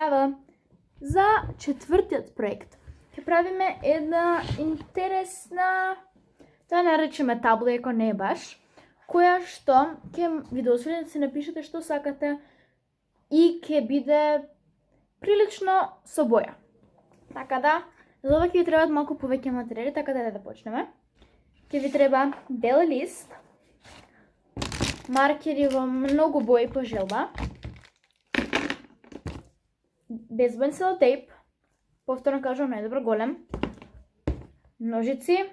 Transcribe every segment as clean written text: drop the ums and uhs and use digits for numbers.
Evo, za четвртиот проект ќе правиме една интересна, да наречеме табло, ако не е баш, која што ќе ви дозволи да се напишете што сакате и ќе биде прилично со боја. Така да, за ова ќе ви требаат малку повеќе материјали, така да почнеме. Ќе ви треба бел лист, маркери во многу бои по желба, безбен селотейп, повторно кажувам најдобро голем, ножици,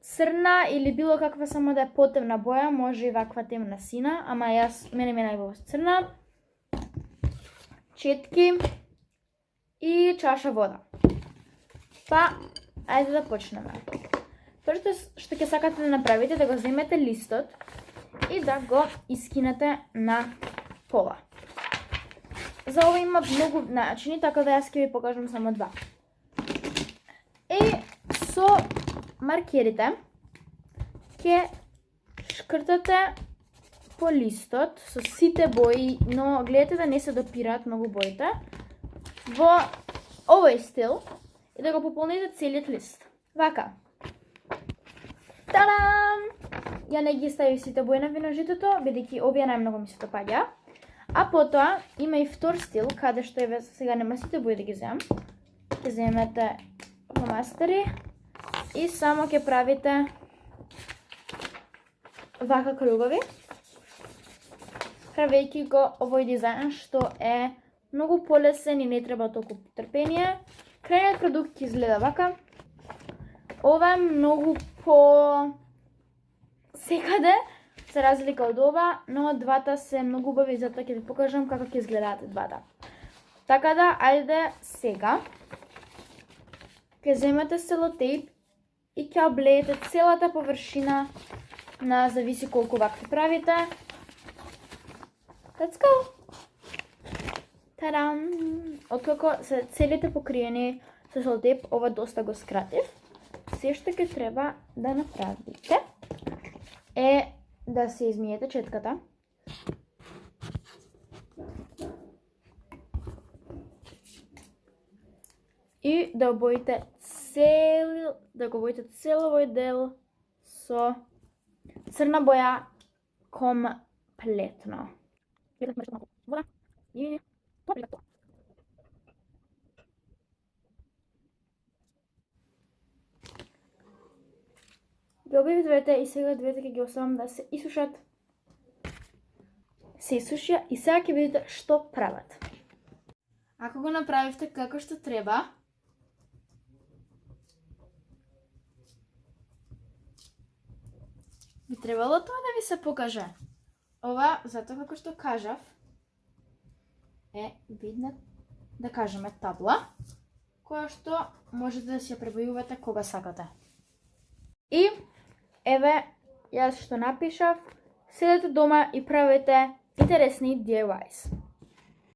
црна или било каква само да е потемна боја, може и ваква темна сина, ама мене ми е најубаво црна, четки и чаша вода. Па, ајде да почнеме. Првото што ќе сакате да направите да го земете листот и да го искинете на пола. За ова има многу начини, така да јас ќе ви покажам само два. И со маркерите ќе шкртате по листот со сите бои, но гледате да не се допираат многу боите, во овој стил и да го пополните целиот лист. Вака. Тадам! Ја не ги ставив сите бои на виножитото, бидејќи овие најмногу ми се допаѓа. А потоа има и втор стил, каде што еве сега нема сите бои да ги земам. Ќе земете фломастери и само ќе правите вака кругови, правејќи го овој дизајн што е многу полесен и не треба толку трпение. Крајниот продукт ќе изгледа вака. Ова е многу по секаде, за разлика од ова, но двата се многу убави, затоа ќе ви покажам како ќе изгледаат двата. Така да, ајде сега ќе земете селотейп и ќе облеете целата површина на зависи колку вакви правите. Let's go! Тадам! Откако се целите покриени со селотейп, ова доста го скратив. Се што ќе треба да направите е да се измиете четката. И да обоите го обоите цел овој дел со црна боја комплетно. Вода и тоа. Ги обиви двете и сега двете ќе ги оставам да се исушат. Се исушија и сега ќе видите што прават. Ако го направивте како што треба, би требало тоа да ви се покаже. Ова, затоа како што кажав, е видна, да кажеме, табла, која што можете да си ја пребојувате кога сакате. И еве, јас што напишав, седете дома и правете интересни DIYs.